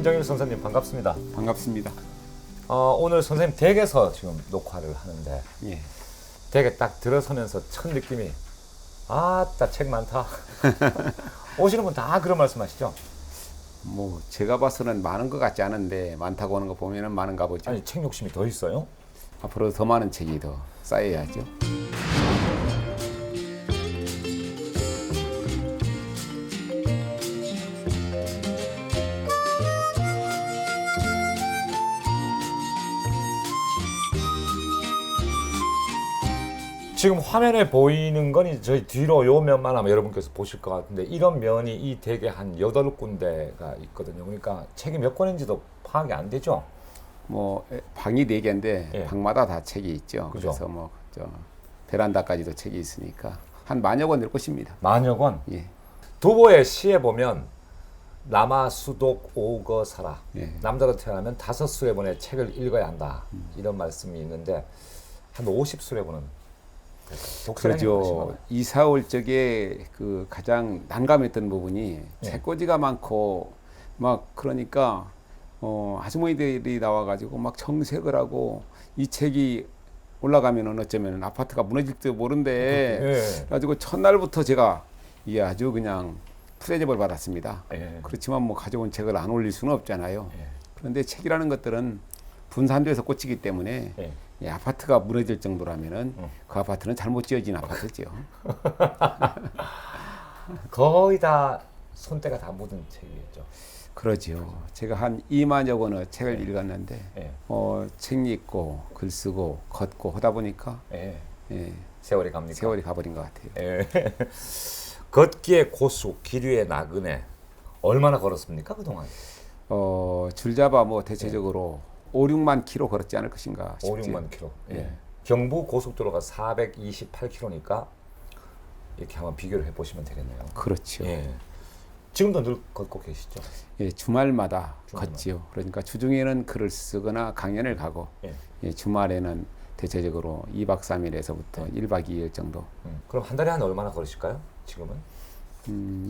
김정일 선생님 반갑습니다. 반갑습니다. 오늘 선생님 댁에서 지금 녹화를 하는데 예. 댁에 딱 들어서면서 첫 느낌이 아따 책 많다. 오시는 분 다 그런 말씀하시죠? 뭐 제가 봐서는 많은 것 같지 않은데 많다고 하는 거 보면은 많은가 보죠. 아니 책 욕심이 더 있어요? 앞으로 더 많은 책이 더 쌓여야죠. 지금 화면에 보이는 건 이제 저희 뒤로 요 면만 아마 여러분께서 보실 것 같은데 이런 면이 이 댁에 한 8군데가 있거든요. 그러니까 책이 몇 권인지도 파악이 안 되죠? 뭐 방이 4개인데 예. 방마다 다 책이 있죠. 그죠. 그래서 뭐 베란다까지도 책이 있으니까 한 만여 권 될 것입니다. 만여 권. 예. 두보의 시에 보면 남아수독 오거사라. 예. 남자로 태어나면 5수레본의 책을 읽어야 한다. 이런 말씀이 있는데 한 50수레본은 그렇죠. 이사 올 적에 그 가장 난감했던 부분이 예. 책꽂이가 많고 막 그러니까 아주머니들이 나와가지고 막 정색을 하고 이 책이 올라가면은 어쩌면 아파트가 무너질지도 모른대. 예. 그래가지고 첫날부터 제가 이게 아주 그냥 푸대접을 받았습니다. 예. 그렇지만 뭐 가져온 책을 안 올릴 수는 없잖아요. 예. 그런데 책이라는 것들은 분산돼서 꽂히기 때문에 예. 이 아파트가 무너질 정도라면은 그 아파트는 잘못 지어진 아파트죠. 거의 다 손때가 다 묻은 책이겠죠. 그러죠. 제가 한 2만여 권의 책을 예. 읽었는데 예. 책 읽고 글 쓰고 걷고 하다 보니까 예. 예, 세월이 갑니까? 세월이 가버린 것 같아요. 예. 걷기의 고수, 기류의 나그네 얼마나 걸었습니까 그동안? 줄잡아 뭐 대체적으로 5, 6만 킬로 걸었지 않을 것인가 5, 싶지요. 6만 킬로. 예. 예. 경부 고속도로가 428킬로니까 이렇게 한번 비교를 해보시면 되겠네요. 그렇죠. 예. 지금도 늘 걷고 계시죠? 예, 주말마다 주말마다. 걷지요. 그러니까 주중에는 글을 쓰거나 강연을 가고 예. 예, 주말에는 대체적으로 2박 3일에서부터 1박 2일 정도. 그럼 한 달에 한 얼마나 걸으실까요? 지금은?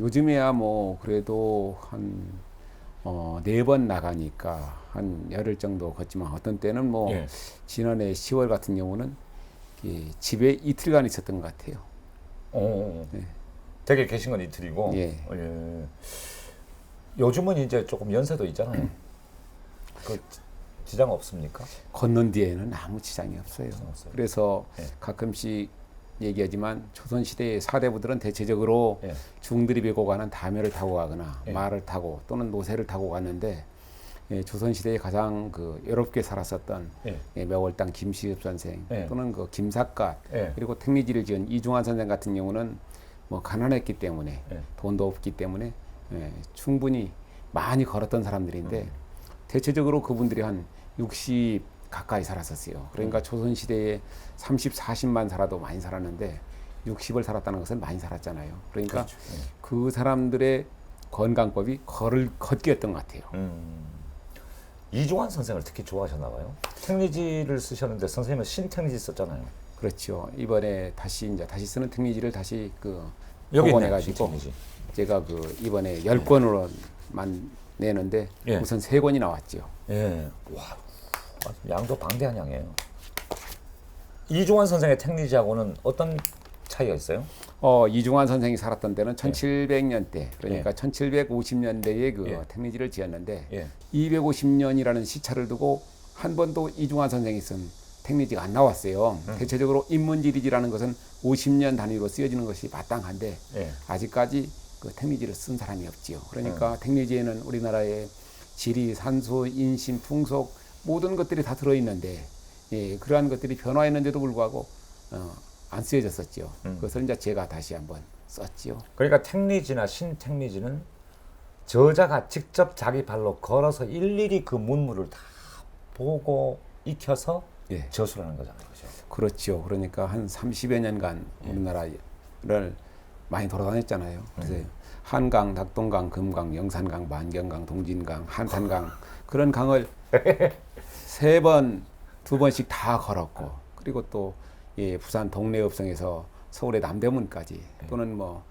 요즘에야 뭐 그래도 한 4번 나가니까 한 열흘 정도 걷지만 어떤 때는 뭐 예. 지난해 10월 같은 경우는 집에 이틀간 있었던 것 같아요. 예. 댁에 계신 건 이틀이고. 예. 예. 요즘은 이제 조금 연세도 있잖아요. 그 지장 없습니까? 걷는 뒤에는 아무 지장이 없어요. 없어요. 그래서 예. 가끔씩 얘기하지만 조선시대의 사대부들은 대체적으로 예. 중들이 메고 가는 다묘를 타고 가거나 예. 말을 타고 또는 노새를 타고 갔는데 조선시대에 가장 그 외롭게 살았었던 예. 매월당 김시읍 선생 예. 또는 그 김삿갓 예. 그리고 택리지를 지은 이중환 선생 같은 경우는 뭐 가난했기 때문에 예. 돈도 없기 때문에 충분히 많이 걸었던 사람들인데 대체적으로 그분들이 한 60 가까이 살았었어요. 그러니까 조선시대에 30, 40만 살아도 많이 살았는데 60을 살았다는 것은 많이 살았잖아요. 그러니까 그렇죠. 예. 그 사람들의 건강법이 걷기였던 것 같아요. 이중환 선생을 특히 좋아하셨나 봐요. 택리지를 쓰셨는데 선생님은 신택리지 썼잖아요. 그렇죠. 이번에 다시 쓰는 택리지를 다시 여기 복원해가지고 신택리지. 제가 이번에 10권으로만 내는데 예. 우선 3권이 나왔죠. 예. 와, 양도 방대한 양이에요. 이중환 선생의 택리지하고는 어떤 차이가 있어요? 이중환 선생이 살았던 때는 1700년대 그러니까 예. 1750년대에 그 예. 택리지를 지었는데 예. 250년이라는 시차를 두고 한 번도 이중환 선생이 쓴 택리지가 안 나왔어요. 대체적으로 인문지리지라는 것은 50년 단위로 쓰여지는 것이 마땅한데 예. 아직까지 그 택리지를 쓴 사람이 없지요. 그러니까 택리지에는 우리나라의 지리, 산수, 인심, 풍속 모든 것들이 다 들어있는데 그러한 것들이 변화했는데도 불구하고 안 쓰여졌었죠. 그것을 이제 제가 다시 한번 썼지요. 그러니까 택리지나 신택리지는 저자가 직접 자기 발로 걸어서 일일이 그 문물을 다 보고 익혀서 예. 저술하는 거잖아요. 그죠? 그렇죠. 그러니까 한 30여 년간 우리나라를 많이 돌아다녔잖아요. 그래서 한강, 낙동강, 금강, 영산강, 만경강, 동진강, 한탄강 그런 강을 3번, 2번씩 다 걸었고 그리고 또 부산 동래읍성에서 서울의 남대문까지 또는 뭐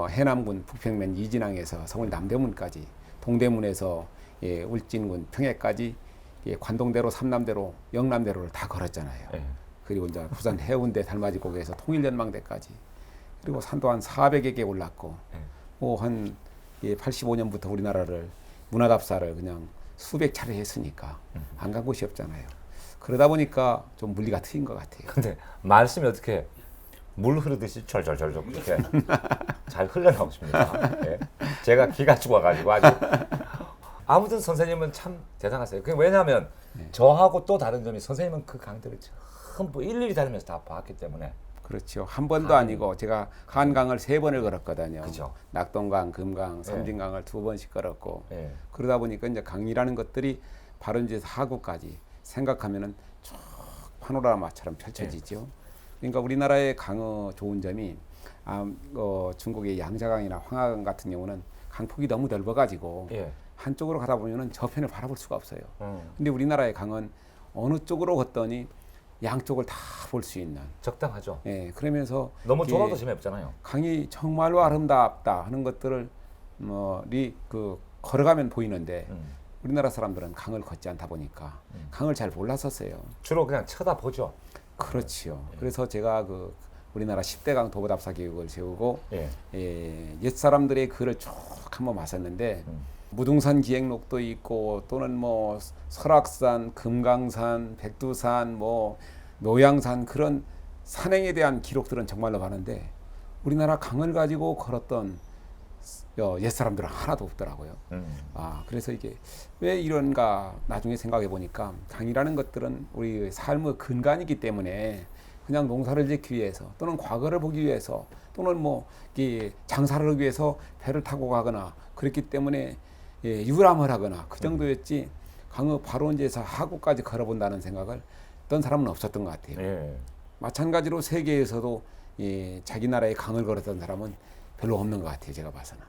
해남군 북평면 이진항에서 서울 남대문까지 동대문에서 울진군 평해까지 관동대로, 삼남대로, 영남대로를 다 걸었잖아요. 예. 그리고 이제 부산 해운대 달맞이곡에서 통일연망대까지, 그리고 산도 한 400여 개 올랐고, 예. 뭐한 85년부터 우리나라를 문화답사를 그냥 수백 차례 했으니까 안 간 곳이 없잖아요. 그러다 보니까 좀 물리가 트인 것 같아요. 근데 말씀이 어떻게 물 흐르듯이 절절절 그렇게 잘 흘러나오십니까? 예. 제가 기가 죽어가지고 아주. 아무튼 선생님은 참 대단하세요. 그 왜냐하면 저하고 또 다른 점이 선생님은 그 강들을 전부 일일이 다니면서 다 봤기 때문에. 그렇죠. 한 번도 아니고 제가 한강을 3번을 걸었거든요. 그죠. 낙동강, 금강, 섬진강을 2번씩 걸었고, 예. 그러다 보니까 이제 강이라는 것들이 바로 이제 하구까지 생각하면은 쭉 파노라마처럼 펼쳐지죠. 그러니까 우리나라의 강의 좋은 점이 중국의 양자강이나 황하강 같은 경우는 강폭이 너무 넓어가지고 예. 한쪽으로 가다 보면은 저편을 바라볼 수가 없어요. 근데 우리나라의 강은 어느 쪽으로 걷더니 양쪽을 다 볼 수 있는. 적당하죠. 예, 그러면서 너무 이게 좁아도 재미없잖아요. 강이 정말로 아름답다 하는 것들을 걸어가면 보이는데 우리나라 사람들은 강을 걷지 않다 보니까 강을 잘 몰랐었어요. 주로 그냥 쳐다보죠. 그렇지요. 그래서 제가 우리나라 10대 강 도보답사 교육을 세우고 예. 옛 사람들의 글을 쭉 한번 봤었는데 무등산 기행록도 있고 또는 뭐 설악산, 금강산, 백두산, 뭐 노양산 그런 산행에 대한 기록들은 정말로 많은데 우리나라 강을 가지고 걸었던 옛 사람들은 하나도 없더라고요. 그래서 이게 왜 이런가 나중에 생각해 보니까 강이라는 것들은 우리 삶의 근간이기 때문에 그냥 농사를 짓기 위해서 또는 과거를 보기 위해서 또는 뭐 장사를 하기 위해서 배를 타고 가거나 그랬기 때문에 유람을 하거나 그 정도였지 강의 바로 이제서 하구까지 걸어본다는 생각을 했던 사람은 없었던 것 같아요. 예. 마찬가지로 세계에서도 자기 나라의 강을 걸었던 사람은 별로 없는 것 같아요. 제가 봐서는.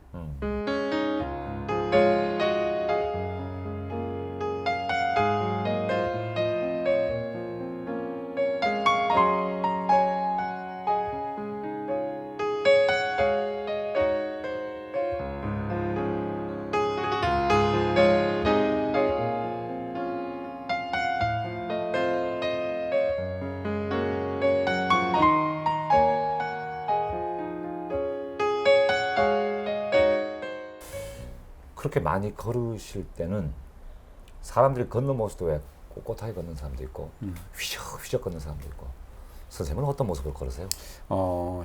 그렇게 많이 걸으실 때는 사람들이 걷는 모습도 왜 꼿꼿하게 걷는 사람도 있고 휘적휘적 걷는 사람도 있고 선생님은 어떤 모습을 걸으세요?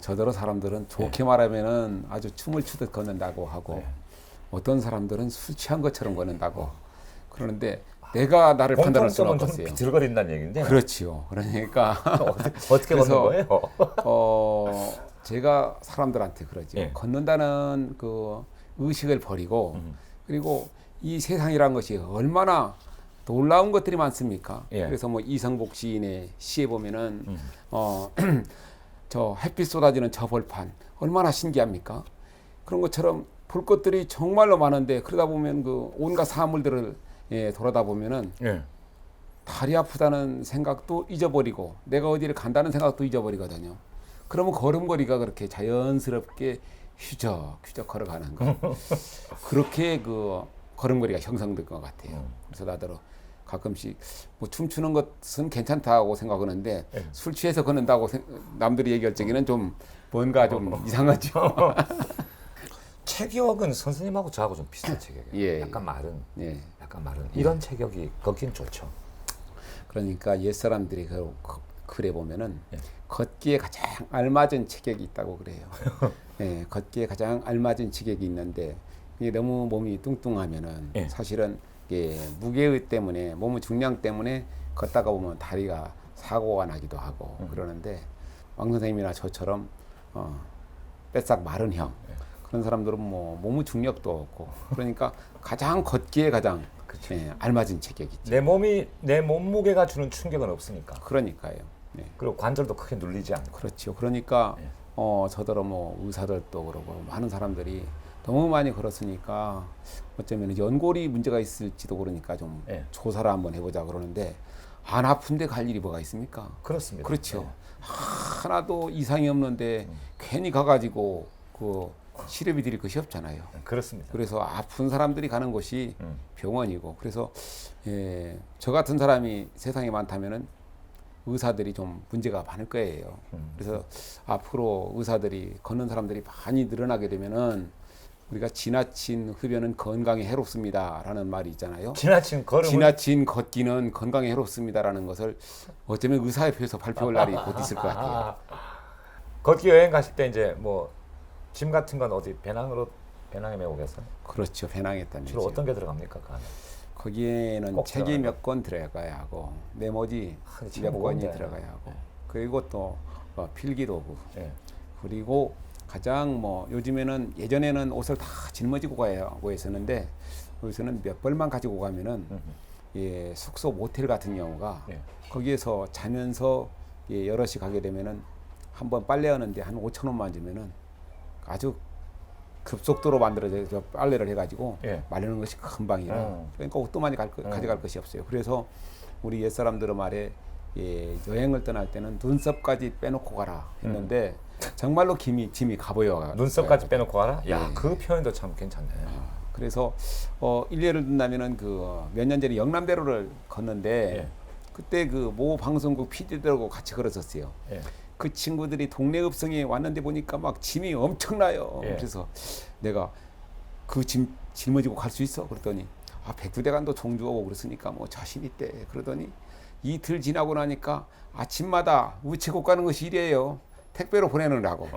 저더러 사람들은 좋게 말하면은 아주 춤을 추듯 걷는다고 하고 어떤 사람들은 술 취한 것처럼 걷는다고 그러는데 내가 나를 판단할 수는 공통점은 좀 없겠어요. 비틀거린다는 얘기인데 그렇지요. 그러니까 어떻게 걷는 거예요? 제가 사람들한테 그러죠. 예. 걷는다는 그 의식을 버리고 그리고 이 세상이란 것이 얼마나 놀라운 것들이 많습니까? 예. 그래서 뭐 이성복 시인의 시에 보면은 저 햇빛 쏟아지는 저 벌판 얼마나 신기합니까? 그런 것처럼 볼 것들이 정말로 많은데 그러다 보면 그 온갖 사물들을 돌아다 보면은 예. 다리 아프다는 생각도 잊어버리고 내가 어디를 간다는 생각도 잊어버리거든요. 그러면 걸음걸이가 그렇게 자연스럽게 휘적휘적 걸어가는 거. 그렇게 그 걸음걸이가 형성될 것 같아요. 그래서 나더러 가끔씩 뭐 춤추는 것은 괜찮다고 생각하는데 술 취해서 걷는다고 남들이 얘기할 적에는 좀 뭔가 좀 이상하죠. 체격은 선생님하고 저하고 좀 비슷한 체격이에요. 예. 약간 마른, 예. 약간 마른. 이런 체격이 걷긴 좋죠. 그러니까 옛 사람들이 글에 보면은 예. 걷기에 가장 알맞은 체격이 있다고 그래요. 예, 걷기에 가장 알맞은 체격이 있는데 이게 너무 몸이 뚱뚱하면은 예. 사실은 이게 무게 때문에 몸의 중량 때문에 걷다가 보면 다리가 사고가 나기도 하고 그러는데 왕 선생님이나 저처럼 뺏싹 마른 형 그런 사람들은 뭐 몸의 중력도 없고 그러니까 가장 걷기에 가장 알맞은 체격이죠. 내 몸무게가 주는 충격은 없으니까. 그러니까요. 네. 그리고 관절도 크게 눌리지 않고. 그렇죠. 그러니까 예. 저더러 뭐 의사들도 그러고 많은 사람들이 너무 많이 걸었으니까 어쩌면 연골이 문제가 있을지도 모르니까 좀 예. 조사를 한번 해보자 그러는데 안 아픈데 갈 일이 뭐가 있습니까? 그렇습니다. 그렇죠. 네. 하나도 이상이 없는데 괜히 가가지고 그 치료비 드릴 것이 없잖아요. 그렇습니다. 그래서 아픈 사람들이 가는 곳이 음. 병원이고, 그래서 저 같은 사람이 세상에 많다면은 의사들이 좀 문제가 많을 거예요. 그래서 앞으로 의사들이 걷는 사람들이 많이 늘어나게 되면은 우리가 지나친 흡연은 건강에 해롭습니다라는 말이 있잖아요. 지나친 걸음을 지나친 걷기는 건강에 해롭습니다라는 것을 어쩌면 의사협회에서 발표할 날이 곧 있을 것 같아요. 걷기 여행 가실 때 이제 뭐 짐 같은 건 어디 배낭에 메고 계세요? 그렇죠. 배낭했다는 주로 얘기죠. 어떤 게 들어갑니까? 그 안에? 거기에는 꼭 책이 들어가요. 몇 권 들어가야 하고 메모지 근데 책 몇 권이 무거운데. 들어가야 하고 네. 그리고 또 필기도구 예. 그리고 가장 뭐 요즘에는 예전에는 옷을 다 짊어지고 가고 했었는데 여기서는 몇 벌만 가지고 가면은 숙소 모텔 같은 경우가 예. 거기에서 자면서 여럿이 가게 되면은 한번 빨래하는데 한 5천 원만 주면은 아주 급속도로 만들어져 빨래를 해가지고 예. 마르는 것이 금방이라 그러니까 옷도 많이 가져갈 것이 없어요. 그래서 우리 옛 사람들의 말에 여행을 떠날 때는 눈썹까지 빼놓고 가라 했는데 정말로 짐이 가보여. 눈썹까지 빼놓고 가라? 야, 예. 그 표현도 참 괜찮네. 그래서 일례를 든다면은 그 몇 년 전에 영남대로를 걷는데 예. 그때 그 모 방송국 PD들하고 같이 걸었었어요. 예. 그 친구들이 동네 읍성에 왔는데 보니까 막 짐이 엄청나요. 예. 그래서 내가 그 짐 짊어지고 갈 수 있어? 그랬더니 백두대간도 종주하고 그랬으니까 뭐 자신 있대. 그러더니 이틀 지나고 나니까 아침마다 우체국 가는 것이 일이에요. 택배로 보내느라고.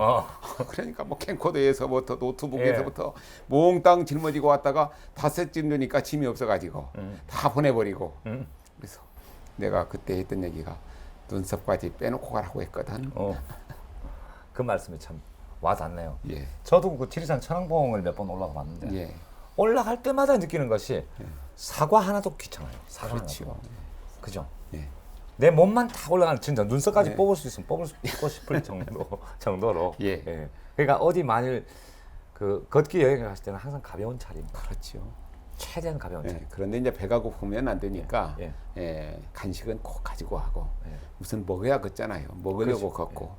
그러니까 뭐 캠코더에서부터 노트북에서부터 몽땅 짊어지고 왔다가 닷새쯤 되니까 짐이 없어가지고 다 보내버리고. 그래서 내가 그때 했던 얘기가 눈썹까지 빼놓고 가라고 했거든. 그 말씀이 참 와닿네요. 예. 저도 그 지리산 천왕봉을 몇 번 올라가 봤는데 예. 올라갈 때마다 느끼는 것이 사과 하나도 귀찮아요. 사과 그렇죠. 하나도. 그죠? 예. 내 몸만 다 올라가는 진짜 눈썹까지 네. 뽑을 수 있으면 뽑고 싶을 정도로. 예. 그러니까 어디 만일 그 걷기 여행을 가실 때는 항상 가벼운 차림. 그렇죠. 최대한 가벼운 차림. 그런데 이제 배가 고프면 안 되니까 예. 간식은 꼭 가지고 하고 예. 무슨 먹어야 걷잖아요. 먹으려고 그렇죠. 걷고.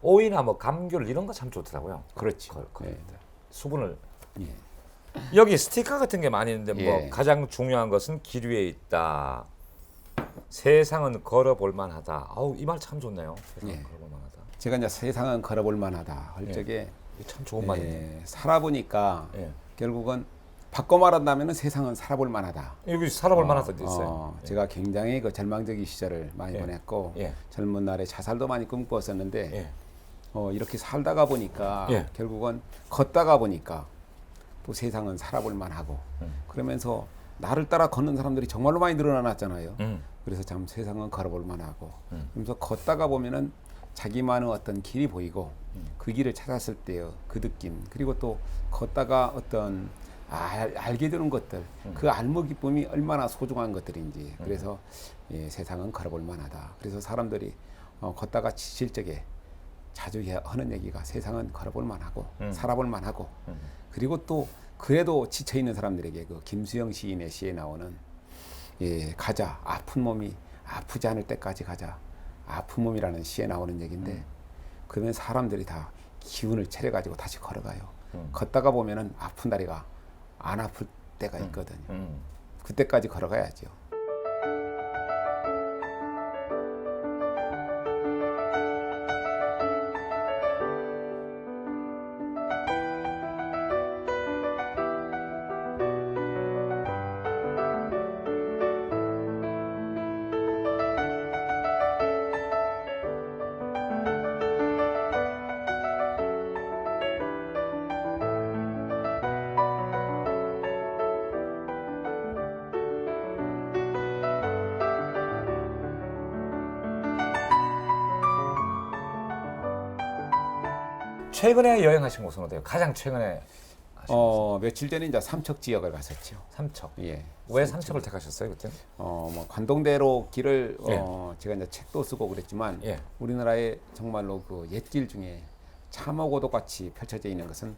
오이나 뭐 감귤 이런 거 참 좋더라고요. 그렇죠. 수분을. 예. 여기 스티커 같은 게 많이 있는데 뭐 예. 가장 중요한 것은 길 위에 있다. 세상은 걸어볼 만하다. 아우 이 말 참 좋네요. 세상은 예. 걸어볼 만하다. 제가 이제 세상은 걸어볼 만하다 할 적에 이게 참 좋은 말인데. 살아보니까 예. 결국은 바꿔 말한다면 세상은 살아볼 만하다. 여기 살아볼 만한 데도 있어요. 제가 굉장히 그 절망적인 시절을 많이 예. 보냈고 예. 젊은 날에 자살도 많이 꿈꾸었었는데 예. 이렇게 살다가 보니까 예. 결국은 걷다가 보니까 또 세상은 살아볼 만하고 그러면서 나를 따라 걷는 사람들이 정말로 많이 늘어나잖아요. 그래서 참 세상은 걸어볼 만하고 그러면서 걷다가 보면은 자기만의 어떤 길이 보이고 그 길을 찾았을 때의 그 느낌 그리고 또 걷다가 어떤 알게 되는 것들 그 알무 기쁨이 얼마나 소중한 것들인지 그래서 세상은 걸어볼 만하다. 그래서 사람들이 걷다가 지칠 적에 자주 하는 얘기가 세상은 걸어볼 만하고 살아볼 만하고 그리고 또 그래도 지쳐 있는 사람들에게 그 김수영 시인의 시에 나오는 가자 아픈 몸이 아프지 않을 때까지 가자 아픈 몸이라는 시에 나오는 얘기인데 그러면 사람들이 다 기운을 차려 가지고 다시 걸어가요. 걷다가 보면은 아픈 다리가 안 아플 때가 있거든요. 그때까지 걸어가야죠. 최근에 여행하신 곳은 어때요? 가장 최근에 하신 곳은? 며칠 전에 이제 삼척 지역을 갔었죠. 삼척. 예. 왜 삼척을 택하셨어요 그때? 뭐 관동대로 길을 예. 제가 이제 책도 쓰고 그랬지만 예. 우리나라의 정말로 그 옛길 중에 참호고도 같이 펼쳐져 있는 것은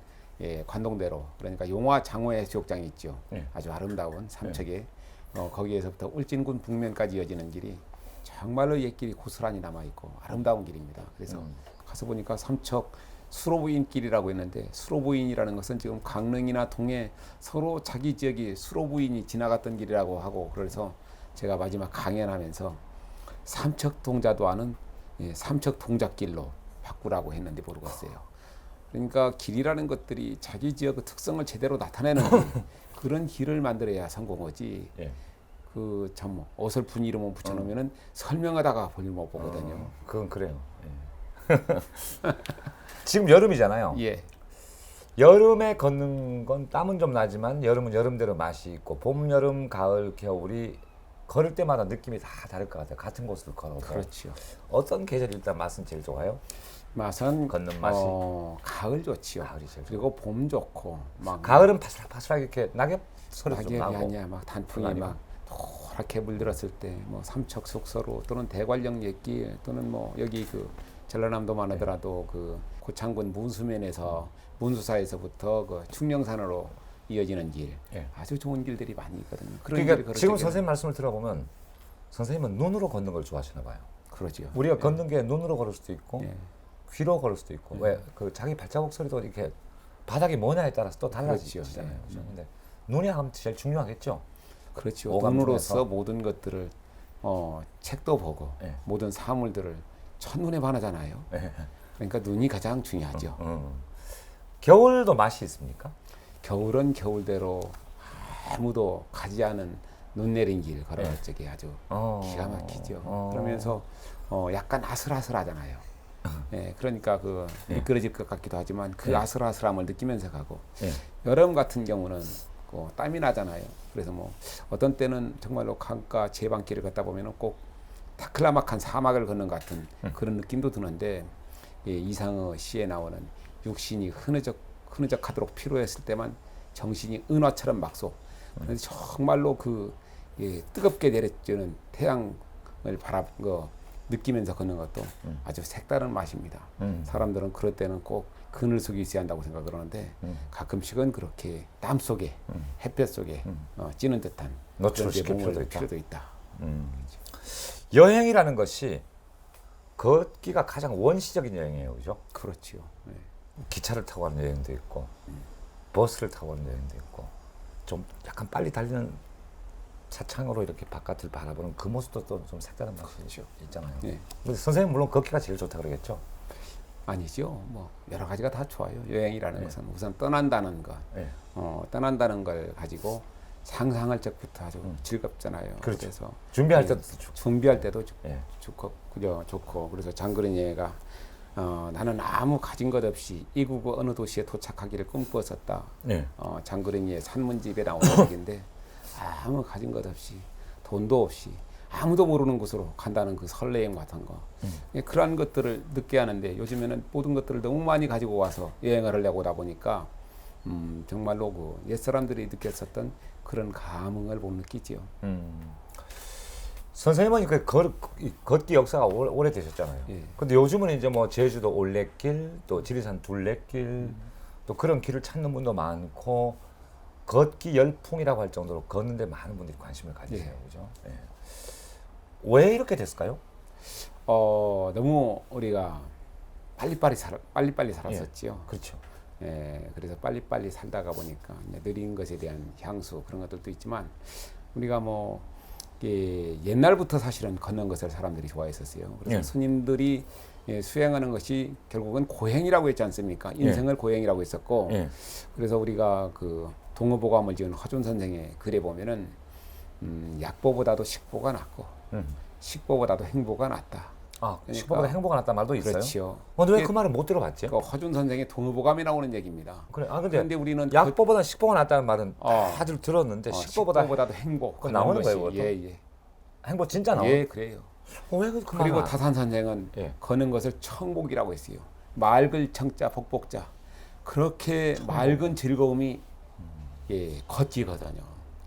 관동대로 그러니까 용화 장호 해수욕장이 있죠. 예. 아주 아름다운 삼척에 거기에서부터 울진군 북면까지 이어지는 길이 정말로 옛길이 고스란히 남아 있고 아름다운 길입니다. 그래서 가서 보니까 삼척 수로부인길이라고 했는데 수로부인이라는 것은 지금 강릉이나 동해 서로 자기 지역이 수로부인이 지나갔던 길이라고 하고 그래서 제가 마지막 강연하면서 삼척동자도 아는 삼척동자길로 바꾸라고 했는데 모르겠어요. 그러니까 길이라는 것들이 자기 지역의 특성을 제대로 나타내는 길, 그런 길을 만들어야 성공하지. 예. 그 참 어설픈 이름을 붙여놓으면은 설명하다가 볼일 못 보거든요. 그건 그래요. 예. 지금 여름이잖아요. 예, 여름에 걷는 건 땀은 좀 나지만 여름은 여름대로 맛이 있고 봄, 여름, 가을, 겨울이 걸을 때마다 느낌이 다 다를 것 같아요. 같은 곳을 걸어도. 그렇죠. 어떤 계절이 일단 맛은 제일 좋아요? 맛은 걷는 맛이? 가을 좋지요. 가을이 제일 그리고 봄 좋고 막 가을은 파슬파슬하게 이렇게 낙엽 소리 좀 낙엽이 나고. 아니야 막 단풍이 그거 막 노랗게 물들었을 때 뭐 삼척 속서로 또는 대관령 옛길 또는 뭐 여기 그 전라남도만 하더라도 그 고창군 문수면에서 문수사에서부터 그 충령산으로 이어지는 길 예. 아주 좋은 길들이 많이 있거든요. 그런 그러니까 길을 걸을 지금 때는 선생님 말씀을 들어보면 선생님은 눈으로 걷는 걸 좋아하시나 봐요. 그러죠. 우리가 걷는 게 눈으로 걸을 수도 있고 예. 귀로 걸을 수도 있고 왜 그 자기 발자국 소리도 이렇게 바닥이 뭐냐에 따라서 또 달라지잖아요. 그렇죠. 예. 그죠? 근데 눈이 하면 제일 중요하겠죠. 그렇죠. 오감 눈으로서 중에서. 모든 것들을 책도 보고 예. 모든 사물들을 첫눈에 반하잖아요. 예. 그러니까 눈이 가장 중요하죠. 겨울도 맛이 있습니까? 겨울은 겨울대로 아무도 가지 않은 눈 내린 길 걸어갈 예. 적에 아주 어. 기가 막히죠. 어. 그러면서 약간 아슬아슬하잖아요. 예, 그러니까 그 미끄러질 것 같기도 하지만 그 예. 아슬아슬함을 느끼면서 가고 예. 여름 같은 경우는 그 땀이 나잖아요. 그래서 뭐 어떤 때는 정말로 강가 제방길을 걷다 보면은 꼭 다클라막한 사막을 걷는 것 같은 그런 느낌도 드는데 이상의 시에 나오는 육신이 흐느적하도록 피로했을 때만 정신이 은화처럼 막소. 그래서 정말로 그 뜨겁게 내려지는 태양을 느끼면서 걷는 것도 아주 색다른 맛입니다. 사람들은 그럴 때는 꼭 그늘 속에 있어야 한다고 생각을 하는데 가끔씩은 그렇게 땀 속에 햇볕 속에 찌는 듯한 노출을 그런 데 시킬 머무를 필요도 있다. 있다. 여행이라는 것이 걷기가 가장 원시적인 여행이에요, 그죠? 그렇지요. 네. 기차를 타고 가는 여행도 있고 버스를 타고 가는 여행도 있고 좀 약간 빨리 달리는 차창으로 이렇게 바깥을 바라보는 그 모습도 또 좀 색다른 맛이 그렇죠. 있잖아요. 네. 근데 선생님 물론 걷기가 제일 좋다 그러겠죠? 아니죠. 뭐 여러 가지가 다 좋아요. 여행이라는 네. 것은 우선 떠난다는 것, 네. 떠난다는 걸 가지고 상상할 적부터 아주 즐겁잖아요. 그렇죠. 그래서 준비할 네. 때도 좋고. 준비할 때도 예. 좋고 그래서 장그러니가 나는 아무 가진 것 없이 이국 어느 도시에 도착하기를 꿈꾸었었다. 네. 장그러니의 산문집에 나오는 얘기인데 아무 가진 것 없이 돈도 없이 아무도 모르는 곳으로 간다는 그 설레임 같은 거 그러한 것들을 느끼게 하는데 요즘에는 모든 것들을 너무 많이 가지고 와서 여행을 하려고 하다 보니까 정말로 그 옛사람들이 느꼈었던 그런 감흥을 못 느끼지요. 선생님은 그 걷기 역사가 오래 되셨잖아요. 예. 근데 요즘은 이제 뭐 제주도 올레길, 또 지리산 둘레길, 또 그런 길을 찾는 분도 많고 걷기 열풍이라고 할 정도로 걷는데 많은 분들이 관심을 가지세요, 예. 그죠? 예. 왜 이렇게 됐을까요? 너무 우리가 빨리빨리 살았었지요. 그렇죠. 그래서 빨리빨리 살다가 보니까 이제 느린 것에 대한 향수 그런 것들도 있지만 우리가 뭐 옛날부터 사실은 걷는 것을 사람들이 좋아했었어요. 그래서 예. 스님들이 수행하는 것이 결국은 고행이라고 했지 않습니까? 인생을 고행이라고 했었고 예. 그래서 우리가 그 동어보감을 지은 허준 선생의 글에 보면은 약보보다도 식보가 낫고 식보보다도 행보가 낫다. 아, 그러니까 식보보다 행복가 낫다 말도 있어요? 그렇죠. 근데 왜 그 말을 못 들어봤지? 그 허준 선생의 동어보감에 나오는 얘기입니다. 그래. 아 근데 그런데 우리는 약보보다 식보가 낫다는 말은 다들 들었는데 식보보다 식보보다도 행복. 그거 나오는 거예요, 그것도? 예. 행복 진짜 나와? 예, 그래요. 왜 그 그리고 말? 다산 선생은 예. 걷는 것을 청복이라고 했어요. 맑을 청자 복복자. 그렇게 맑은 즐거움이 걷기거든요.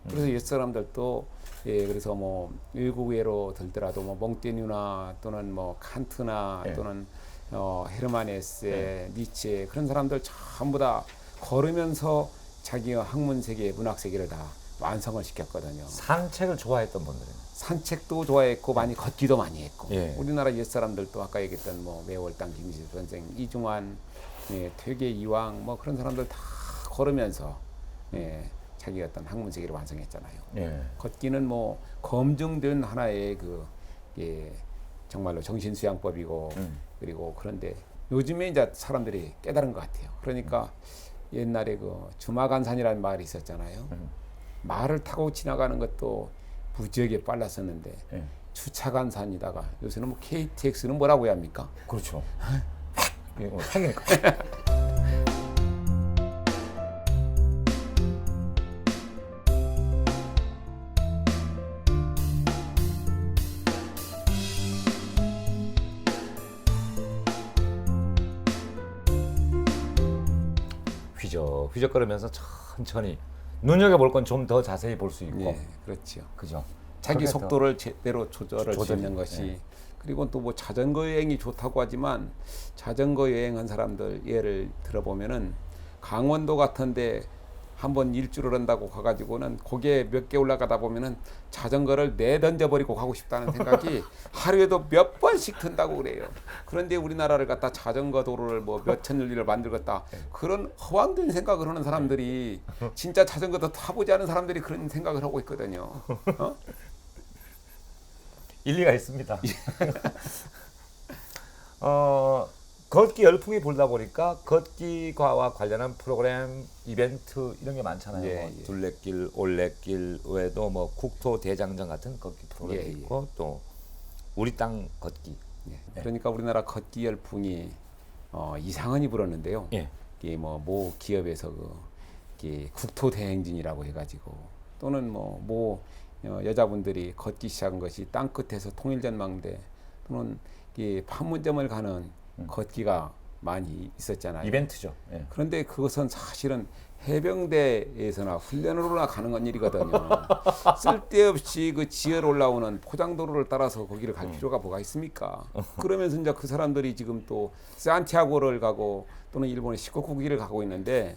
그래서 옛 사람들도 그래서 뭐 외국예로 들더라도 뭐 몽테뉴나 또는 뭐 칸트나 예. 또는 헤르만 헤세, 니체 그런 사람들 전부 다 걸으면서 자기의 학문 세계, 문학 세계를 다 완성을 시켰거든요. 산책을 좋아했던 분들은 산책도 좋아했고 많이 걷기도 많이 했고 예. 우리나라 옛 사람들도 아까 얘기했던 뭐 매월당 김희수 선생, 이중환 예, 퇴계 이황 뭐 그런 사람들 다 걸으면서 예, 자기 어떤 학문 세계를 완성했잖아요. 예. 걷기는 뭐 검증된 하나의 그 예, 정말로 정신수양법이고 그리고 그런데 요즘에 이제 사람들이 깨달은 것 같아요. 그러니까 옛날에 그 주마간산이라는 말이 있었잖아요. 말을 타고 지나가는 것도 무지하게 빨랐었는데 예. 주차간산이다가 요새는 뭐 KTX는 뭐라고 해야 합니까? 그렇죠. 이게 팩이니까. 휘적휘적거리면서 천천히 눈여겨볼 건 좀 더 자세히 볼 수 있고. 예, 그렇죠. 그죠. 자기 그렇게 속도를 제대로 조절할 수 조절이, 있는 것이 예. 그리고 또 뭐 자전거 여행이 좋다고 하지만 자전거 여행한 사람들 예를 들어보면은 강원도 같은데 한번 일주를 한다고 가가지고는 거기에 몇 개 올라가다 보면은 자전거를 내던져 버리고 가고 싶다는 생각이 하루에도 몇 번씩 든다고 그래요. 그런데 우리나라를 갖다 자전거 도로를 뭐 몇천 리를 만들겠다 그런 허황된 생각을 하는 사람들이 진짜 자전거도 타보지 않은 사람들이 그런 생각을 하고 있거든요. 어? 일리가 있습니다. 걷기 열풍이 불다 보니까 걷기과와 관련한 프로그램, 이벤트 이런 게 많잖아요. 예, 뭐 예. 둘레길, 올레길 외에도 뭐 국토 대장정 같은 걷기 프로그램이 예, 예. 있고 또 우리 땅 걷기. 예. 그러니까 우리나라 걷기 열풍이 이상하니 불었는데요. 예. 이게 뭐 모 기업에서 이게 국토 대행진이라고 해가지고 또는 뭐 여자분들이 걷기 시작한 것이 땅 끝에서 통일전망대 또는 이 판문점을 가는 걷기가 많이 있었잖아요. 이벤트죠. 예. 그런데 그것은 사실은 해병대에서나 훈련으로나 가능한 일이거든요. 쓸데없이 그 지하로 올라오는 포장도로를 따라서 거기를 갈 필요가 뭐가 있습니까? 그러면서 이제 그 사람들이 지금 또 산티아고를 가고 또는 일본의 시코쿠 길을 가고 있는데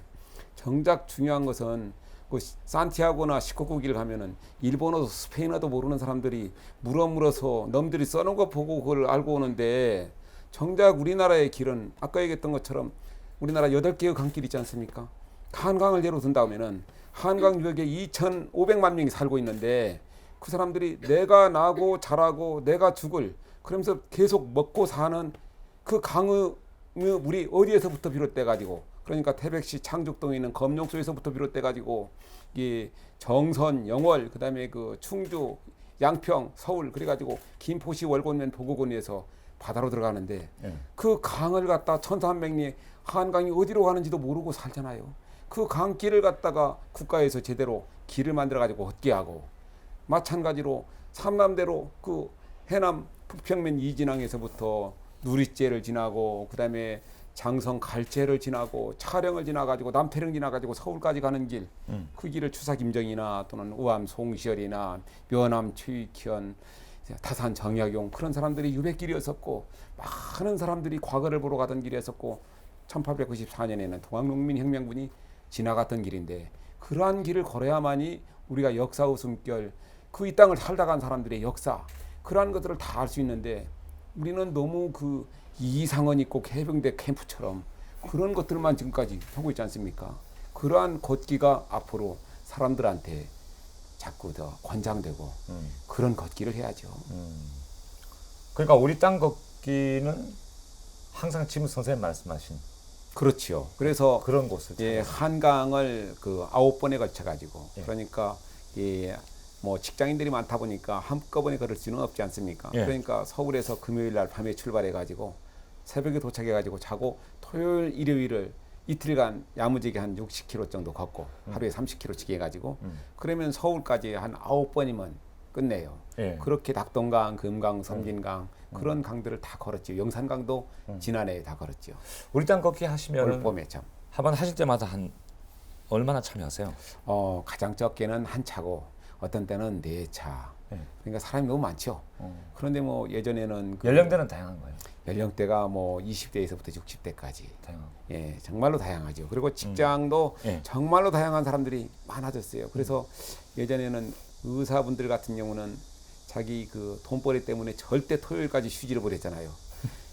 정작 중요한 것은 그 산티아고나 시코쿠 길 가면은 일본어도 스페인어도 모르는 사람들이 물어서 넘들이 써놓은 거 보고 그걸 알고 오는데 정작 우리나라의 길은 아까 얘기했던 것처럼 우리나라 8개의 강길 있지 않습니까? 한강을 예로 든다면은 한강 유역에 2,500만 명이 살고 있는데 그 사람들이 내가 나고 자라고 내가 죽을 그러면서 계속 먹고 사는 그 강의 물이 어디에서부터 비롯돼 가지고 그러니까 태백시 창죽동에 있는 검룡소에서부터 비롯돼 가지고 이 정선, 영월, 그다음에 그 충주, 양평, 서울 그래 가지고 김포시 월곤면 보고군에서 바다로 들어가는데 예. 그 강을 갖다 1,300리 한강이 어디로 가는지도 모르고 살잖아요. 그 강길을 갖다가 국가에서 제대로 길을 만들어 가지고 걷게 하고 마찬가지로 삼남대로 그 해남 북평면 이진항에서부터 누리째를 지나고 그다음에 장성 갈제를 지나고 차량을 지나가지고 남태령 지나가지고 서울까지 가는 길, 그 길을 추사김정이나 또는 우암 송시열이나 면암 최익현, 타산 정약용 그런 사람들이 유백길이었었고 많은 사람들이 과거를 보러 가던 길이었었고 1894년에는 동학농민혁명군이 지나갔던 길인데 그러한 길을 걸어야만이 우리가 역사의 숨결, 그 이 땅을 살다 간 사람들의 역사 그러한 것들을 다 알 수 있는데 우리는 너무 그 이상은 있고 해병대 캠프처럼 그런 것들만 지금까지 하고 있지 않습니까? 그러한 걷기가 앞으로 사람들한테 자꾸 더 권장되고 그런 걷기를 해야죠. 그러니까 우리 땅 걷기는 항상 지금 선생님 말씀하신 그렇죠. 그래서 그런 곳을 예, 찾아서. 한강을 그 9번에 걸쳐 가지고 예. 그러니까 예, 뭐 직장인들이 많다 보니까 한꺼번에 걸을 수는 없지 않습니까? 예. 그러니까 서울에서 금요일 날 밤에 출발해 가지고 새벽에 도착해 가지고 자고 토요일 일요일을 이틀간 야무지게 한 60km 정도 걷고 하루에 30km씩 해 가지고 그러면 서울까지 한 9번이면 끝내요. 예. 그렇게 낙동강, 금강, 섬진강 그런 강들을 다 걸었죠. 영산강도 지난해에 다 걸었죠. 우리 땅 걷기 하시면 올 봄에 참. 한번 하실 때마다 한 얼마나 참여하세요? 가장 적게는 한 차고 어떤 때는 네 차. 예. 그러니까 사람이 너무 많죠. 그런데 뭐 예전에는 그 연령대는 다양한 거예요. 연령대가 뭐 20대에서부터 60대까지 다양하고. 예, 정말로 다양하죠. 그리고 직장도 예. 정말로 다양한 사람들이 많아졌어요. 그래서 예전에는 의사분들 같은 경우는 자기 그 돈벌이 때문에 절대 토요일까지 쉬지를 못했잖아요.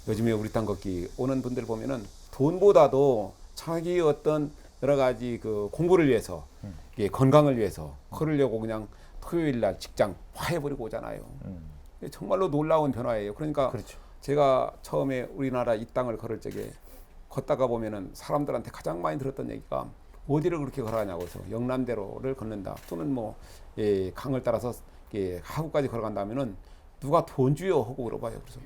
요즘에 우리 땅 걷기 오는 분들 보면은 돈보다도 자기 어떤 여러 가지 그 공부를 위해서, 예, 건강을 위해서 걸으려고 그냥 토요일 날 직장 파해버리고 오잖아요. 정말로 놀라운 변화예요. 그러니까 그렇죠. 제가 처음에 우리나라 이 땅을 걸을 적에 걷다가 보면은 사람들한테 가장 많이 들었던 얘기가 어디를 그렇게 걸어가냐고 해서 영남대로를 걷는다 또는 뭐 예, 강을 따라서 예, 하구까지 걸어간다면은 누가 돈 주요 하고 물어봐요. 그래서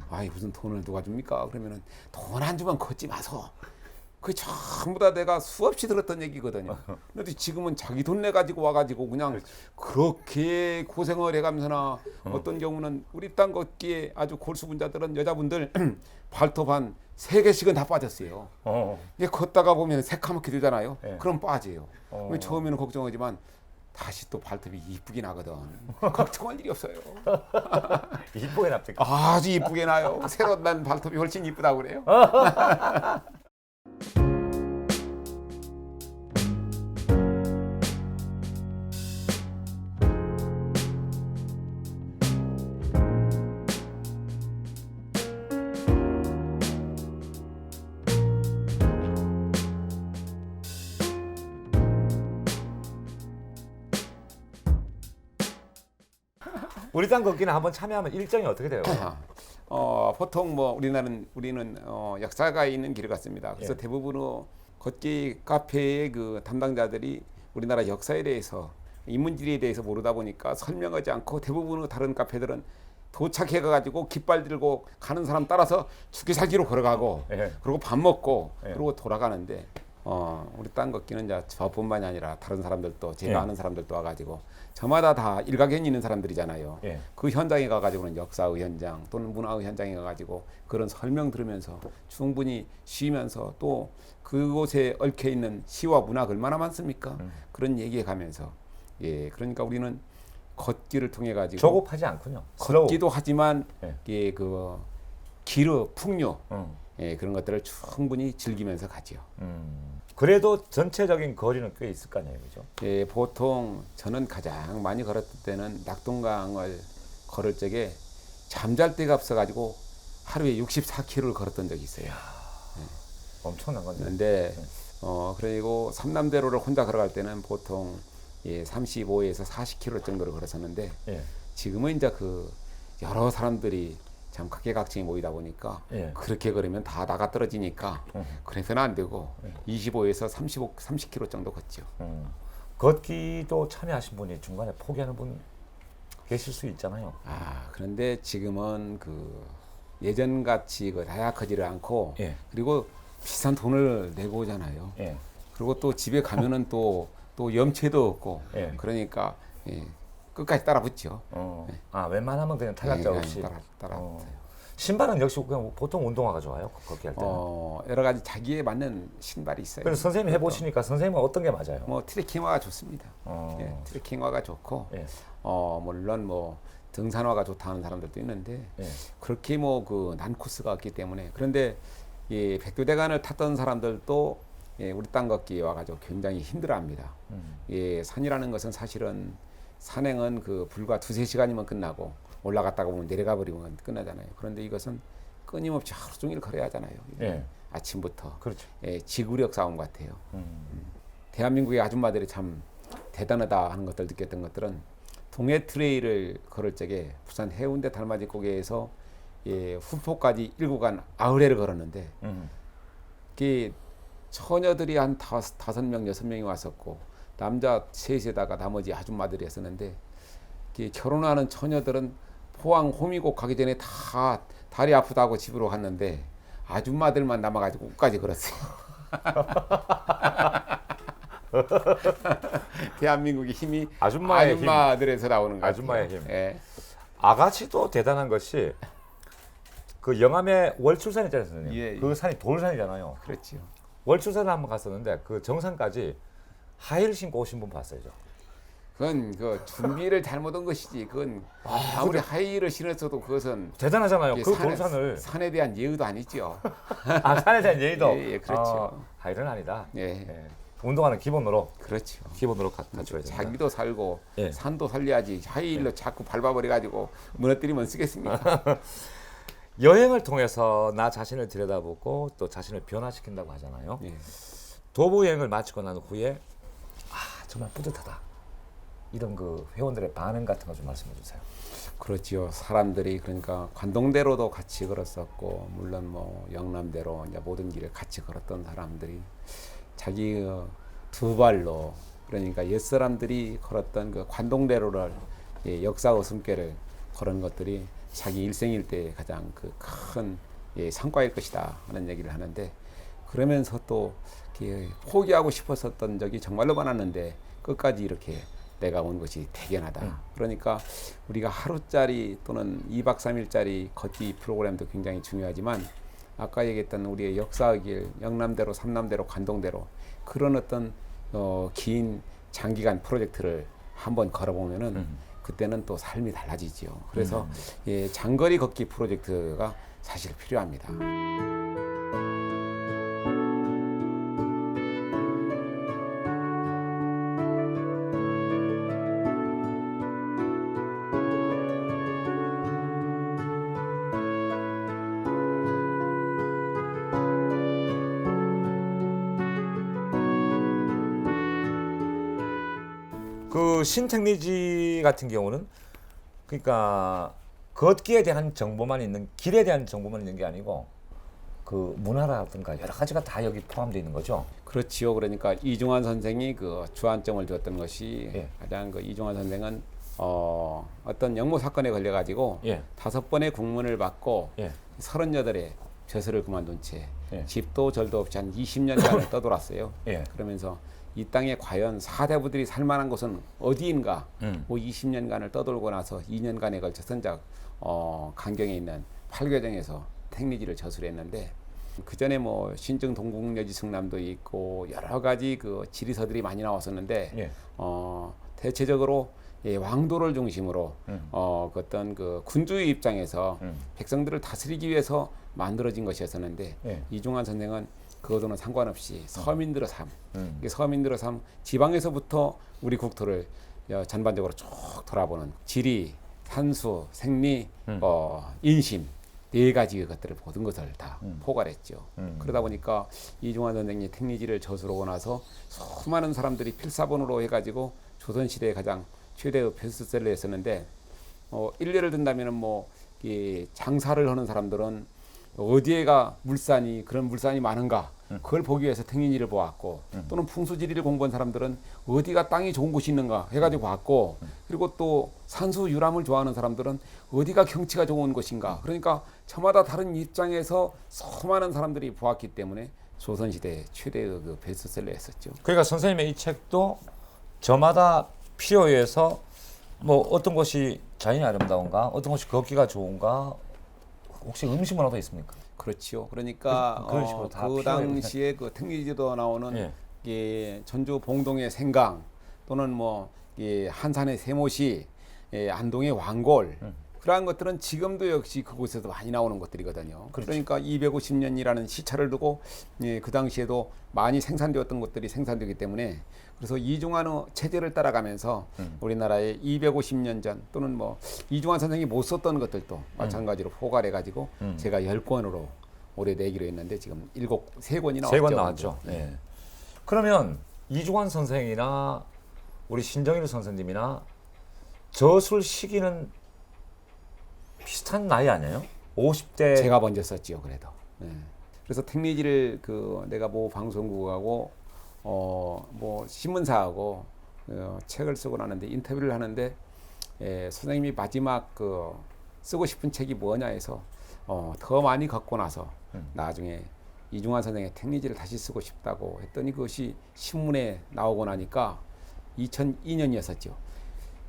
아이 무슨 돈을 누가 줍니까? 그러면은 돈 안 주면 걷지 마소. 그 전부 다 내가 수없이 들었던 얘기거든요. 그런데 지금은 자기 돈 내 가지고 와가지고 그냥 그렇게 고생을 해가면서나 어떤 경우는 우리 땅 걷기에 아주 골수분자들은 여자분들 발톱 한 3개씩은 다 빠졌어요. 이게 걷다가 보면 새카맣게 되잖아요. 네. 그럼 빠져요. 처음에는 걱정하지만 다시 또 발톱이 이쁘게 나거든. 걱정할 일이 없어요. 이쁘게 납득. 아주 이쁘게 나요. 새로 난 발톱이 훨씬 이쁘다고 그래요. 우리 땅 걷기는 한번 참여하면 일정이 어떻게 돼요? 보통 뭐 우리는 역사가 있는 길을 갔습니다. 그래서 예. 대부분 걷기 카페의 그 담당자들이 우리나라 역사에 대해서 인문지리에 대해서 모르다 보니까 설명하지 않고 대부분 다른 카페들은 도착해 가지고 깃발 들고 가는 사람 따라서 죽기 살기로 걸어가고 예. 그리고 밥 먹고 예. 그리고 돌아가는데 우리 땅 걷기는 이제 저뿐만이 아니라 다른 사람들도 제가 예. 아는 사람들도 와가지고 저마다 다 일가견이 있는 사람들이잖아요. 예. 그 현장에 가가지고는 역사의 현장 또는 문화의 현장에 가가지고 그런 설명 들으면서 충분히 쉬면서 또 그곳에 얽혀 있는 시와 문화가 얼마나 많습니까? 그런 얘기해 가면서 예 그러니까 우리는 걷기를 통해 가지고 조급하지 않군요. 걷기도 하지만 예. 예, 그 기르 풍요 음. 예, 그런 것들을 충분히 즐기면서 가지요. 그래도 전체적인 거리는 꽤 있을 거 아니에요, 그죠? 예, 보통 저는 가장 많이 걸었을 때는 낙동강을 걸을 적에 잠잘 데가 없어가지고 하루에 64km를 걸었던 적이 있어요. 엄청난 건데. 그런데 그리고 삼남대로를 혼자 걸어갈 때는 보통 예, 35에서 40km 정도를 걸었었는데 예. 지금은 이제 그 여러 사람들이 참 각계각층이 모이다 보니까 예. 그렇게 걸으면 다 나가 떨어지니까 그래서는 안 되고 25에서 30km 정도 걷죠. 걷기도 참여하신 분이 중간에 포기하는 분 계실 수 있잖아요. 그런데 지금은 그 예전같이 그 다약하지를 않고 예. 그리고 비싼 돈을 내고 오잖아요. 예. 그리고 또 집에 가면은 또 염체도 없고 예. 그러니까 예, 끝까지 따라 붙죠. 웬만하면 그냥 탈락자 없이. 따라 신발은 역시 그냥 보통 운동화가 좋아요, 걷기 할 때는. 여러 가지 자기에 맞는 신발이 있어요. 그래서 선생님이 해보시니까 선생님은 어떤 게 맞아요? 뭐 트레킹화가 좋습니다. 예, 트레킹화가 좋고 예. 물론 뭐 등산화가 좋다는 사람들도 있는데 예. 그렇게 뭐 그 난 코스가 없기 때문에 그런데 예, 백두대간을 탔던 사람들도 예, 우리 땅 걷기에 와가지고 굉장히 힘들어합니다. 예, 산이라는 것은 사실은 산행은 그 불과 2-3시간이면 끝나고 올라갔다가 보면 내려가 버리면 끝나잖아요. 그런데 이것은 끊임없이 하루 종일 걸어야 하잖아요. 예. 아침부터. 그렇죠. 예, 지구력 싸움 같아요. 대한민국의 아줌마들이 참 대단하다 하는 것들 느꼈던 것들은 동해 트레일을 걸을 적에 부산 해운대 달맞이 고개에서 예, 후포까지 7간 아흐레를 걸었는데 그 처녀들이 한 5명, 6명이 왔었고 남자 셋에다가 나머지 아줌마들이 했었는데 결혼하는 처녀들은 포항 호미곶 가기 전에 다 다리 아프다고 집으로 갔는데 아줌마들만 남아가지고 끝까지 걸었어요. 대한민국의 힘이 아줌마들에서 나오는 거예요. 아줌마의 힘. 예. 아가씨도 대단한 것이 그 영암에 월출산 있잖아요, 선생님. 예, 예. 그 산이 돌산이잖아요. 그렇죠. 월출산을 한번 갔었는데 그 정상까지 하이를 신고 오신 분 봤어요, 저. 그건 그 준비를 잘못한 것이지. 그건 아무리 하이힐을 신었어도 그것은 대단하잖아요. 그 돌산을 산에 대한 예의도 아니죠. 산에 대한 예의도. 예, 그렇죠. 하이는 아니다. 예. 예. 운동화는 기본으로 그렇죠. 갖춰야 된다. 자기도 살고 예. 산도 살려야지 하이힐로 자꾸 밟아버려 가지고 무너뜨리면 쓰겠습니까? 여행을 통해서 나 자신을 들여다보고 또 자신을 변화시킨다고 하잖아요. 예. 도보 여행을 마치고 난 후에 정말 뿌듯하다. 이런 그 회원들의 반응 같은 거 좀 말씀해 주세요. 그렇지요. 사람들이 그러니까 관동대로도 같이 걸었었고 물론 뭐 영남대로 이제 모든 길을 같이 걸었던 사람들이 자기 두 발로 그러니까 옛 사람들이 걸었던 그 관동대로를 역사의 숨결을 걸은 것들이 자기 일생일대의 가장 그 큰 성과일 것이다 하는 얘기를 하는데 그러면서 또 포기하고 싶었었던 적이 정말로 많았는데 끝까지 이렇게 내가 온 것이 대견하다. 그러니까 우리가 하루짜리 또는 2박 3일짜리 걷기 프로그램도 굉장히 중요하지만 아까 얘기했던 우리의 역사의 길, 영남대로, 삼남대로, 관동대로 그런 어떤 긴 장기간 프로젝트를 한번 걸어보면은 그때는 또 삶이 달라지지요. 그래서 장거리 걷기 프로젝트가 사실 필요합니다. 그 신택리지 같은 경우는 그러니까 걷기에 대한 정보만 있는 길에 대한 정보만 있는 게 아니고 그 문화라든가 여러 가지가 다 여기 포함되어 있는 거죠. 그렇지요. 그러니까 이중환 선생이 그 주안점을 줬던 것이 예. 가장 그 이중환 선생은 어떤 영모 사건에 걸려 가지고 예. 5번의 국문을 받고 예. 38의 벼슬을 그만둔 채 예. 집도 절도 없이 한 20년간을 떠돌았어요. 예. 그러면서 이 땅에 과연 사대부들이 살만한 곳은 어디인가? 뭐 20년간을 떠돌고 나서 2년간에 걸쳐서 이제 강경에 있는 팔교정에서 택리지를 저술했는데 그 전에 뭐 신증 동국여지 승남도 있고 여러 가지 그 지리서들이 많이 나왔었는데 예. 대체적으로 왕도를 중심으로 그 어떤 그 군주의 입장에서 백성들을 다스리기 위해서 만들어진 것이었었는데 예. 이중환 선생은 그것과는 상관없이 서민들의 삶, 이게 서민들의 삶, 지방에서부터 우리 국토를 전반적으로 쭉 돌아보는 지리, 산수, 생리, 인심 네 가지의 것들을 모든 것을 다 포괄했죠. 그러다 보니까 이중환 선생이 택리지를 저술하고 나서 수많은 사람들이 필사본으로 해가지고 조선시대에 가장 최대의 베스트셀러였었는데 일례를 든다면은 뭐 장사를 하는 사람들은 어디에가 물산이 그런 물산이 많은가 그걸 보기 위해서 택리지를 보았고 또는 풍수지리를 공부한 사람들은 어디가 땅이 좋은 곳이 있는가 해가지고 봤고 그리고 또 산수 유람을 좋아하는 사람들은 어디가 경치가 좋은 곳인가 그러니까 저마다 다른 입장에서 수많은 사람들이 보았기 때문에 조선시대 최대의 그 베스트셀러였었죠. 그러니까 선생님의 이 책도 저마다 필요에 의해서 뭐 어떤 것이 자연이 아름다운가, 어떤 것이 걷기가 좋은가, 혹시 음식 문화도 있습니까? 그렇지요. 그러니까 그런 식으로 다 그 필요해요. 당시에 그 택리지도 나오는 예. 전주 봉동의 생강 또는 뭐 한산의 세모시, 안동의 왕골 그러한 것들은 지금도 역시 그곳에서 많이 나오는 것들이거든요. 그렇죠. 그러니까 250년이라는 시차를 두고 그 당시에도 많이 생산되었던 것들이 생산되기 때문에 그래서 이중환의 체제를 따라가면서 우리나라의 250년 전 또는 뭐 이중환 선생이 못 썼던 것들도 마찬가지로 포괄해 가지고 제가 10권으로 올해 내기로 했는데 지금 3권이 나왔죠. 3권 나왔죠. 예. 그러면 이중환 선생이나 우리 신정일 선생님이나 저술 시기는 비슷한 나이 아니에요? 50대. 제가 먼저 썼지요. 그래도. 네. 그래서 택리지를 내가 뭐 방송국하고 뭐 신문사하고 책을 쓰고 나는데 인터뷰를 하는데 선생님이 마지막 쓰고 싶은 책이 뭐냐 해서 더 많이 걷고 나서 나중에 이중환 선생의 택리지를 다시 쓰고 싶다고 했더니 그것이 신문에 나오고 나니까 2002년이었었죠.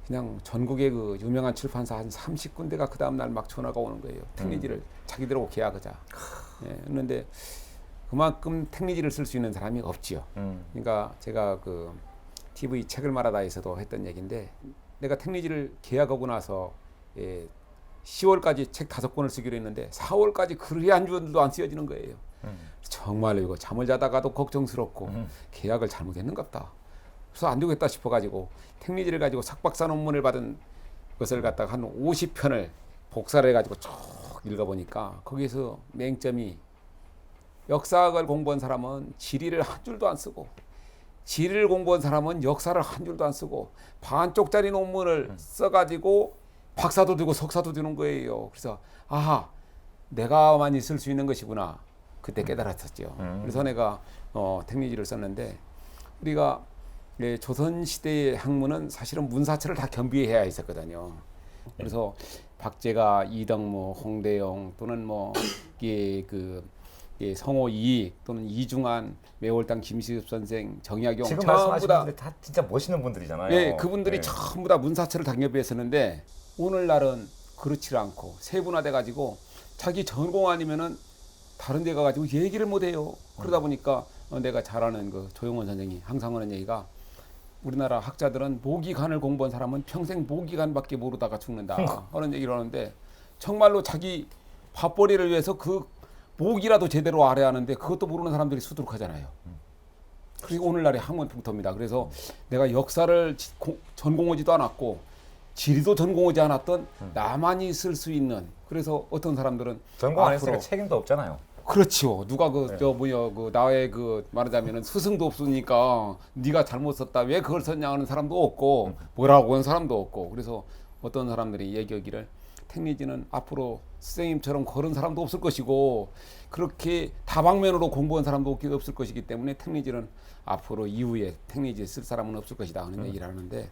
그냥 전국의 그 유명한 출판사 한 30군데가 그 다음날 막 전화가 오는 거예요. 택리지를 자기들하고 계약하자. 그런데 그만큼 택리지를 쓸 수 있는 사람이 없지요. 그러니까 제가 그 TV 책을 말하다에서도 했던 얘기인데 내가 택리지를 계약하고 나서 10월까지 책 5권을 쓰기로 했는데 4월까지 글이 한 줄도 안 쓰여지는 거예요. 정말로 이거 잠을 자다가도 걱정스럽고 계약을 잘못했는갑다. 그래서 안 되겠다 싶어가지고 택리지를 가지고 석박사 논문을 받은 것을 갖다가 한 50편을 복사를 해가지고 쭉 읽어보니까 거기서 맹점이 역사학을 공부한 사람은 지리를 한 줄도 안 쓰고 지리를 공부한 사람은 역사를 한 줄도 안 쓰고 반쪽짜리 논문을 써가지고 박사도 되고 석사도 되는 거예요. 그래서 아하 내가만이 쓸 수 있는 것이구나 그때 깨달았었죠. 그래서 내가 택리지를 썼는데 우리가 조선 시대의 학문은 사실은 문사체를 다 겸비해야 했었거든요. 그래서 박제가, 이덕무, 홍대영 또는 뭐 이게 성호 이익 또는 이중환, 매월당 김시급 선생, 정약용 지금 전부 말씀하신 다 분들 다 진짜 멋있는 분들이잖아요. 예, 그분들이 예. 전부 다 문사체를 다 겸비했었는데 오늘날은 그렇지 않고 세분화돼 가지고 자기 전공 아니면은 다른 데 가가지고 얘기를 못 해요. 그러다 보니까 내가 잘 아는 그 조용원 선생이 항상 하는 얘기가 우리나라 학자들은 모기간을 공부한 사람은 평생 모기간밖에 모르다가 죽는다 하는 얘기를 하는데 정말로 자기 밥벌이를 위해서 그 모기라도 제대로 알아야 하는데 그것도 모르는 사람들이 수두룩하잖아요. 그리고 오늘날의 학문 풍토입니다. 그래서 내가 역사를 전공하지도 않았고 지리도 전공하지 않았던 나만이 쓸 수 있는 그래서 어떤 사람들은 전공 안 했으니까 책임도 없잖아요. 그렇죠. 누가 네. 나의 말하자면은 스승도 없으니까 네가 잘못 썼다. 왜 그걸 썼냐 하는 사람도 없고 뭐라고 하는 사람도 없고 그래서 어떤 사람들이 얘기하기를 택리지는 앞으로 선생님처럼 그런 사람도 없을 것이고 그렇게 다방면으로 공부한 사람도 없을 것이기 때문에 택리지는 앞으로 이후에 택리지 쓸 사람은 없을 것이다 하는 얘기를 하는데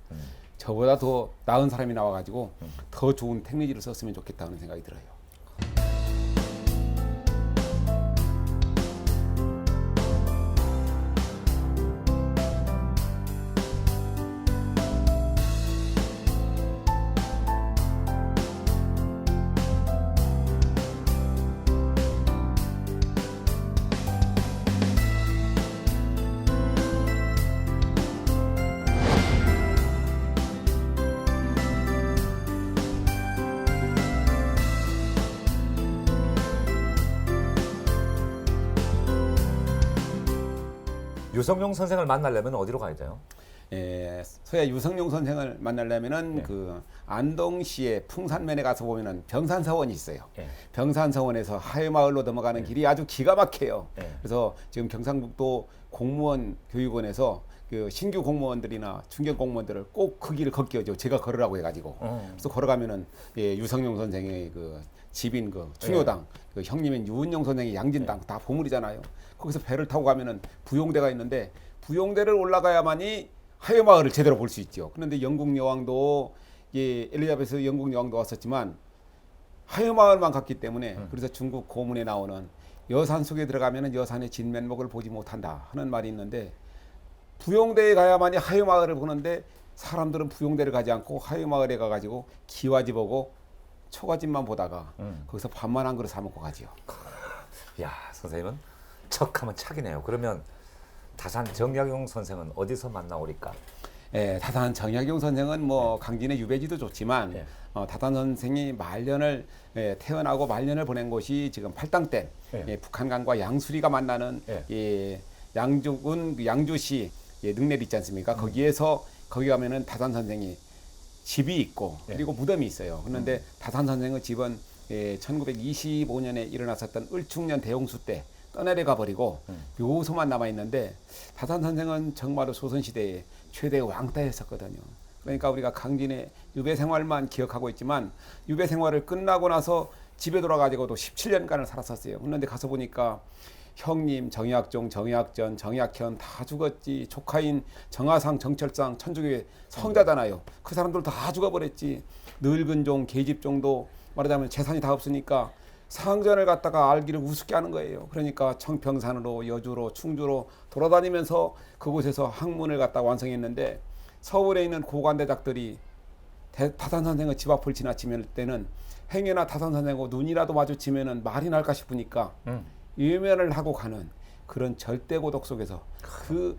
저보다 더 나은 사람이 나와가지고 더 좋은 택리지를 썼으면 좋겠다 하는 생각이 들어요. 유성룡 선생을 만나려면 어디로 가야 돼요? 서야 유성룡 선생을 만나려면은 네. 그 안동시의 풍산면에 가서 보면은 병산서원이 있어요. 네. 병산서원에서 하회마을로 넘어가는 길이 아주 기가 막혀요. 네. 그래서 지금 경상북도 공무원 교육원에서 그 신규 공무원들이나 중견 공무원들을 꼭 그 길을 걷게 하죠. 제가 걸으라고 해가지고. 그래서 걸어가면은 유성룡 선생의 그 집인 그 충효당, 그 형님인 유은용 선생의 양진당 다 보물이잖아요. 거기서 배를 타고 가면은 부용대가 있는데 부용대를 올라가야만이 하회마을을 제대로 볼 수 있죠. 그런데 영국 여왕도 엘리자베스 영국 여왕도 왔었지만 하회마을만 갔기 때문에 그래서 중국 고문에 나오는 여산 속에 들어가면은 여산의 진면목을 보지 못한다 하는 말이 있는데 부용대에 가야만이 하회마을을 보는데 사람들은 부용대를 가지 않고 하회마을에 가가지고 기와집 보고 초가집만 보다가 거기서 밥만 한 그릇 사 먹고 가지요. 야, 선생님은 척하면 착이네요. 그러면 다산 정약용 선생은 어디서 만나오리까? 다산 정약용 선생은 뭐 강진의 유배지도 좋지만 네. 다산 선생이 말년을 태어나고 말년을 보낸 곳이 지금 팔당댐 네. 북한강과 양수리가 만나는 네. 양주군 양주시 능내리 있지 않습니까? 거기에서 거기 가면은 다산 선생이 집이 있고 그리고 무덤이 있어요. 그런데 다산 선생의 집은 1925년에 일어났었던 을충년 대홍수 때 떠내려가 버리고 묘소만 남아 있는데 다산 선생은 정말로 조선시대의 최대 왕따였었거든요. 그러니까 우리가 강진의 유배 생활만 기억하고 있지만 유배 생활을 끝나고 나서 집에 돌아가지고도 17년간을 살았었어요. 그런데 가서 보니까 형님, 정약종, 정약전, 정약현 다 죽었지. 조카인 정하상, 정철상, 천주교의 성자잖아요. 그 사람들 다 죽어버렸지. 늙은 종, 계집종도 말하자면 재산이 다 없으니까 상전을 갖다가 알기를 우습게 하는 거예요. 그러니까 청평산으로, 여주로, 충주로 돌아다니면서 그곳에서 학문을 갖다 완성했는데 서울에 있는 고관대작들이 다산 선생의 집 앞을 지나치면 때는 행여나 다산 선생하고 눈이라도 마주치면은 말이 날까 싶으니까 외면을 하고 가는 그런 절대 고독 속에서 그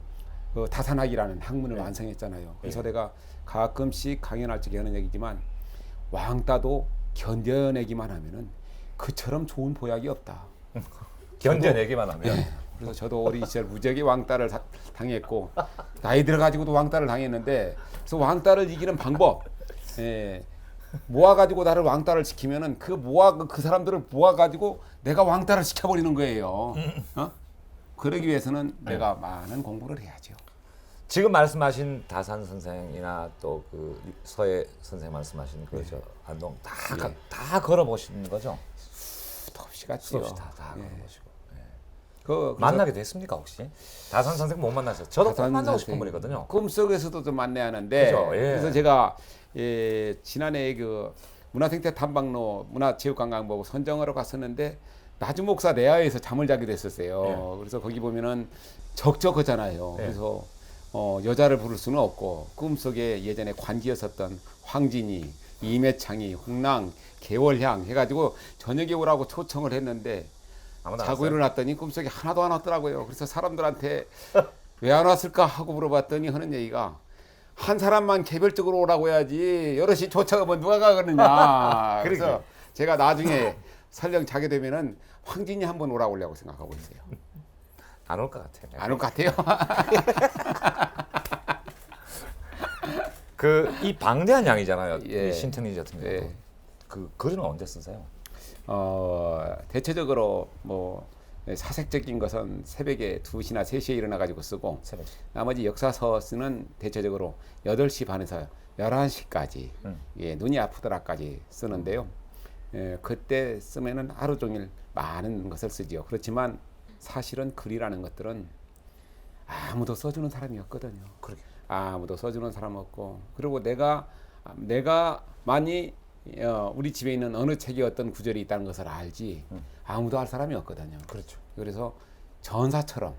다산학이라는 학문을 완성했잖아요. 그래서 내가 가끔씩 강연할 적에 하는 얘기지만 왕따도 견뎌내기만 하면은 그처럼 좋은 보약이 없다. 견뎌내기만 하면. 그래서 저도 어린 시절 무지하게 왕따를 당했고 나이 들어가지고도 왕따를 당했는데 그래서 왕따를 이기는 방법 모아가지고 나를 왕따를 시키면은 그 사람들을 모아가지고 내가 왕따를 시켜버리는 거예요. 어? 그러기 위해서는 내가 많은 공부를 해야죠. 지금 말씀하신 다산 선생이나 또 그 서해 선생 말씀하신 그저 안동 다 걸어보신 거죠? 수도 없이 갔죠. 수도 없이 다 예. 걸어보시고. 그래서 만나게 됐습니까 혹시? 다산 선생 못 만났어요. 저도 꼭 다산 만나고 싶은 선생, 분이거든요. 꿈속에서도 좀 만나야 하는데 그죠, 예. 그래서 제가 지난해 그 문화생태 탐방로 문화체육관광부 선정하러 갔었는데 나주 목사 내야에서 잠을 자게 됐었어요. 그래서 거기 보면은 적적하잖아요. 예. 그래서 여자를 부를 수는 없고 꿈속에 예전에 관기였었던 황진이, 이매창이, 홍랑, 개월향 해가지고 저녁에 오라고 초청을 했는데 아무도 안 자고 왔어요? 일어났더니 꿈속에 하나도 안 왔더라고요. 그래서 사람들한테 왜 안 왔을까 하고 물어봤더니 하는 얘기가 한 사람만 개별적으로 오라고 해야지 여럿이 초청하면 누가 가겠느냐. 그래서 제가 나중에 설령 자게 되면은 황진이 한번 오라고 하려고 생각하고 있어요. 안 올 것 같아요. 안 올 것 같아요. 그 이 방대한 양이잖아요. 예. 이 신천지 같은 경우. 예. 그 글은 언제 쓰세요? 대체적으로 뭐 사색적인 것은 새벽에 2시나 3시에 일어나 가지고 쓰고 새벽. 나머지 역사서는 대체적으로 8시 반에서 11시까지 예, 눈이 아프더라까지 쓰는데요. 그때 쓰면은 하루 종일 많은 것을 쓰지요. 그렇지만 사실은 글이라는 것들은 아무도 써주는 사람이 없거든요. 그러게. 아무도 써주는 사람 없고 그리고 내가 많이 우리 집에 있는 어느 책에 어떤 구절이 있다는 것을 알지 아무도 알 사람이 없거든요. 그렇죠. 그래서 전사처럼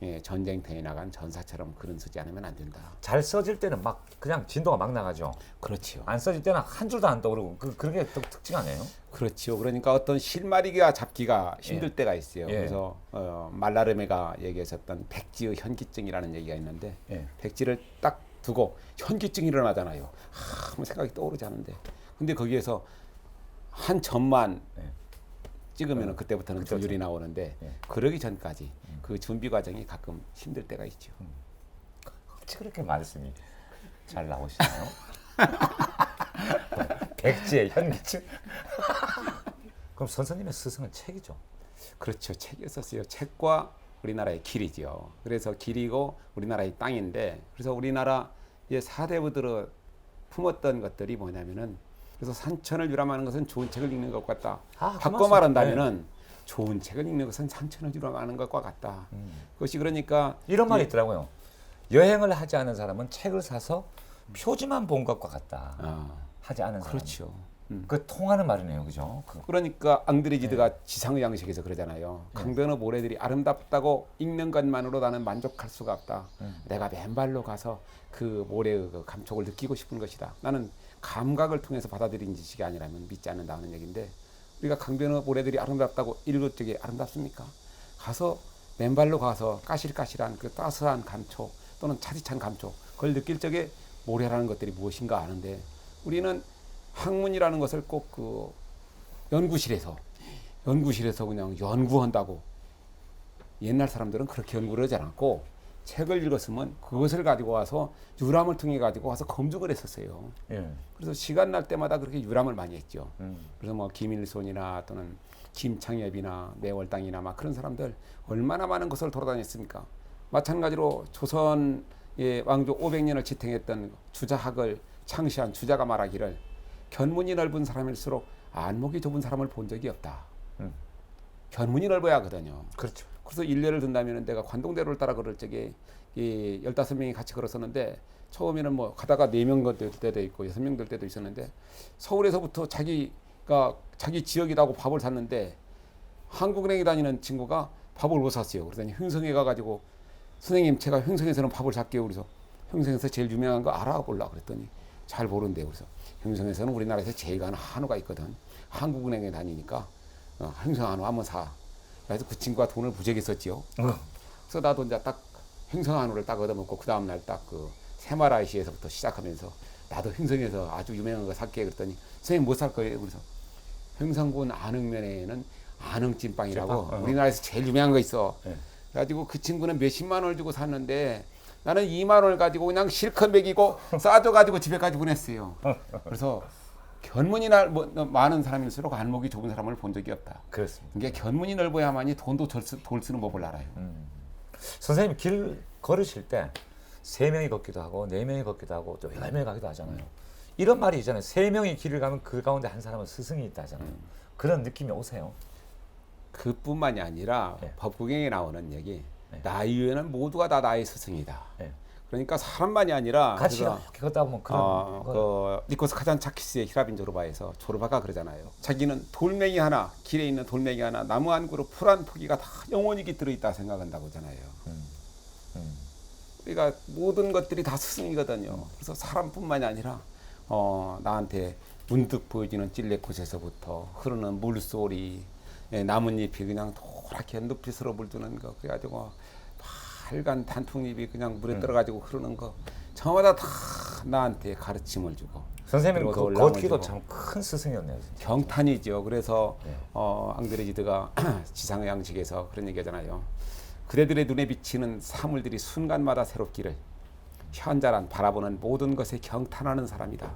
예, 전쟁터에 나간 전사처럼 글은 쓰지 않으면 안 된다. 잘 써질 때는 막 그냥 진도가 막 나가죠. 그렇지요. 안 써질 때는 한 줄도 안 떠오르고 그게 또 특징 아니에요? 그렇지요. 그러니까 어떤 실마리가 잡기가 힘들 때가 있어요. 예. 그래서 말라르메가 얘기했었던 백지의 현기증이라는 얘기가 있는데 백지를 딱 두고 현기증이 일어나잖아요. 아무 생각이 떠오르지 않은데 근데 거기에서 한 점만 찍으면 그때부터는 두 줄이 나오는데 그러기 전까지 그 준비 과정이 가끔 힘들 때가 있죠. 어찌 그렇게 말씀이 잘 나오시나요? 백지의 현기증? 그럼 선생님의 스승은 책이죠. 그렇죠. 책이었었어요. 책과 우리나라의 길이죠. 그래서 길이고 우리나라의 땅인데 그래서 우리나라의 사대부들을 품었던 것들이 뭐냐면은 그래서 산천을 유람하는 것은 좋은 책을 읽는 것 같다. 바꿔 말한다면은 좋은 책을 읽는 것은 산천을 유람하는 것과 같다. 그것이 그러니까 이런 말이 있더라고요. 여행을 하지 않은 사람은 책을 사서 표지만 본 것과 같다. 하지 않은 사람. 그렇죠. 그 통하는 말이네요, 그죠? 그러니까 앙드레지드가 지상의양식에서 그러잖아요. 강변의 모래들이 아름답다고 읽는 것만으로 나는 만족할 수가 없다. 내가 맨발로 가서 그 모래의 그 감촉을 느끼고 싶은 것이다. 나는 감각을 통해서 받아들인 지식이 아니라면 믿지 않는다는 얘기인데 우리가 강변의 모래들이 아름답다고 읽을 적에 아름답습니까? 가서 맨발로 가서 까실까실한 그 따스한 감촉 또는 차디찬 감촉 그걸 느낄 적에 모래라는 것들이 무엇인가 아는데 우리는 학문이라는 것을 꼭 그 연구실에서 그냥 연구한다고 옛날 사람들은 그렇게 연구를 하지 않았고 책을 읽었으면 그것을 가지고 와서 유람을 통해 가지고 와서 검증을 했었어요. 그래서 시간 날 때마다 그렇게 유람을 많이 했죠. 그래서 뭐 김일손이나 또는 김창엽이나 내월당이나 막 그런 사람들 얼마나 많은 것을 돌아다녔습니까? 마찬가지로 조선의 왕조 500년을 지탱했던 주자학을 창시한 주자가 말하기를 견문이 넓은 사람일수록 안목이 좁은 사람을 본 적이 없다. 견문이 넓어야 하거든요. 그렇죠. 그래서 일례를 든다면 내가 관동대로를 따라 걸을 적에 15명이 같이 걸었었는데 처음에는 뭐 가다가 4명 될 때도 있고 6명 될 때도 있었는데 서울에서부터 자기가 자기 지역이라고 밥을 샀는데 한국은행에 다니는 친구가 밥을 못 샀어요. 그러더니 횡성에 가가지고 선생님 제가 횡성에서는 밥을 살게요. 그래서 횡성에서 제일 유명한 거 알아보려고 그랬더니 잘 모른대요. 그래서 횡성에서는 우리나라에서 제일 가는 한우가 있거든. 한국은행에 다니니까 횡성 한우 한번 사. 그래서 그 친구가 돈을 부재게 썼지요. 그래서 나도 이제 딱 횡성 한우를 딱 얻어먹고 그 다음날 딱 그 새마라이시에서부터 시작하면서 나도 횡성에서 아주 유명한 거 살게 그랬더니 선생님 못 살 거예요. 그래서 횡성군 안흥면에는 안흥찐빵이라고 우리나라에서 제일 유명한 거 있어. 그래가지고 그 친구는 몇십만 원을 주고 샀는데 나는 2만 원을 가지고 그냥 실컷 먹이고 싸줘가지고 집에까지 보냈어요. 그래서 견문이 많은 사람일수록 안목이 좁은 사람을 본 적이 없다. 그렇습니다. 이게 견문이 넓어야만이 돈도 돌 쓰는 법을 알아요. 선생님 길 걸으실 때 3명이 걷기도 하고 4명이 걷기도 하고 또 10명이 가기도 하잖아요. 이런 말이 있잖아요. 3명이 길을 가면 그 가운데 한 사람은 스승이 있다 하잖아요. 그런 느낌이 오세요? 그뿐만이 아니라 네. 법구경에 나오는 얘기 네. 나 이외에는 모두가 다 나의 스승이다. 네. 그러니까 사람만이 아니라 같이 우리가 이렇게 걷다 보면 그런 거. 그 니코스 카잔차키스의 히라빈 조르바에서 조르바가 그러잖아요. 자기는 돌멩이 하나, 길에 있는 돌멩이 하나, 나무 한 그루, 풀 한 포기가 다 영원히 들어있다 생각한다고 하잖아요. 그러니까 모든 것들이 다 스승이거든요. 그래서 사람뿐만이 아니라 나한테 문득 보여지는 찔레꽃에서부터 흐르는 물소리, 나뭇잎이 그냥 노랗게 늪빛으로 물드는 거, 그래가지고 빨간 단풍잎이 그냥 물에 떨어가지고 흐르는 거, 저마다 다 나한테 가르침을 주고. 선생님 그리고 그 올라오는 걷기도 주고. 참 큰 스승이었네요. 진짜. 경탄이죠. 그래서 네. 앙드레지드가 지상의 양식에서 그런 얘기하잖아요. 그대들의 눈에 비치는 사물들이 순간마다 새롭기를 현자란 바라보는 모든 것에 경탄하는 사람이다.